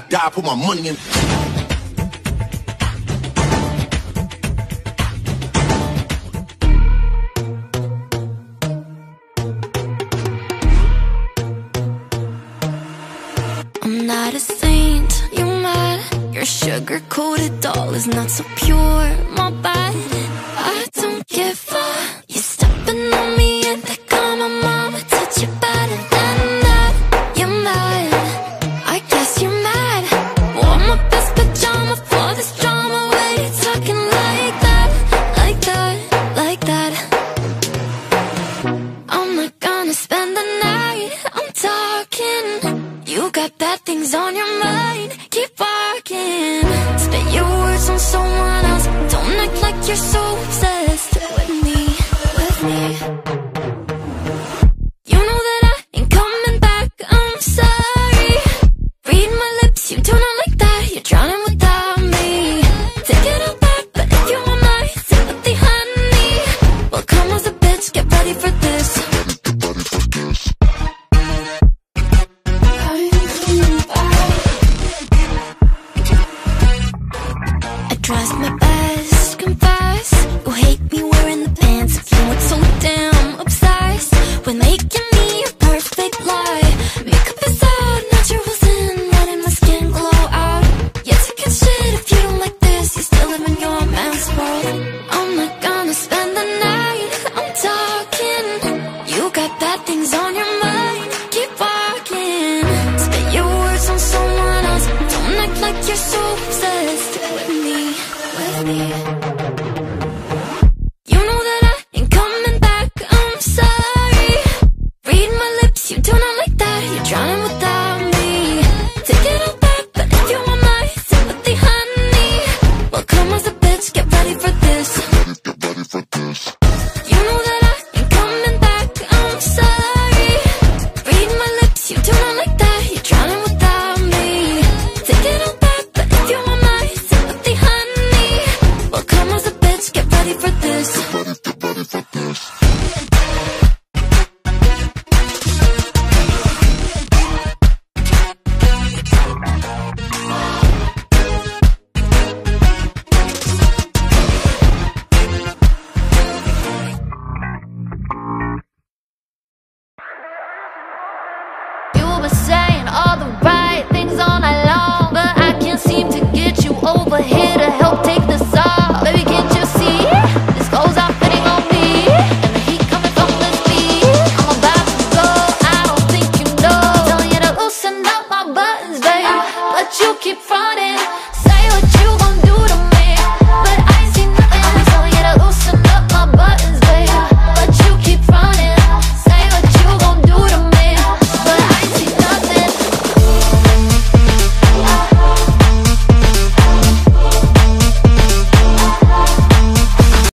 die, put my money in. I'm not a saint, you mad? Your sugar-coated doll is not so pure, my bad. I don't give a. You're stepping on me and they call my mama, touch you better than that. You're mad, I guess you're mad. Wore my best pajama for this drama. Why you talking like that, like that, like that? I'm not gonna spend the night, I'm talking. You got bad things on your mind, keep walking. Spit your words on someone else, don't act like you're so obsessed with me, with me. You know that I ain't coming back, I'm sorry. Read my lips, you do not like that, you're drowning without me. Take it all back, but if you want my sympathy, honey, well come as a bitch, get ready for this. Tries my best, confess. You hate me wearing the pants. You were so damn obsessed with making me a perfect lie. Makeup is out, naturals in, letting my skin glow out. Yeah, take a shit if you don't like this. You still live in your man's world. I'm not gonna spend the night, I'm talking. You got bad things on your mind, keep walking. Spit your words on someone else, don't act like you're so obsessed with me, with me. You know that I ain't coming back, I'm sorry. Read my lips, you do not like that, you're drowning without me. Take it all back, but if you want my sympathy, honey, well come as a bitch, get ready for this. Get ready for this. You know that I ain't coming back, I'm sorry. Read my lips, you do not like that, you're drowning without me. Take it all back, but if you want my sympathy, honey, well come as a bitch, get ready for this. Get ready for this.